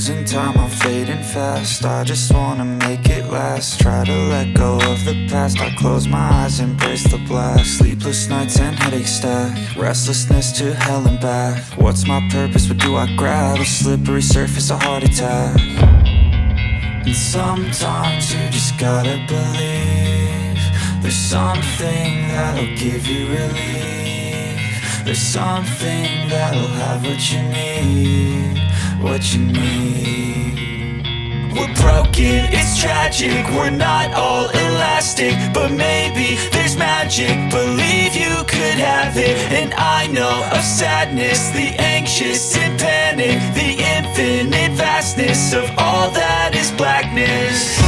losing time, I'm fading fast. I just wanna make it last. Try to let go of the past. I close my eyes, embrace the blast. Sleepless nights and headaches stack. Restlessness to hell and back. What's my purpose, what do I grab? A slippery surface, a heart attack. And sometimes you just gotta believe there's something that'll give you relief. There's something that'll have what you need, what you need. We're broken, it's tragic, we're not all elastic, but maybe there's magic, believe you could have it. And I know of sadness, the anxious and panic, the infinite vastness of all that is blackness.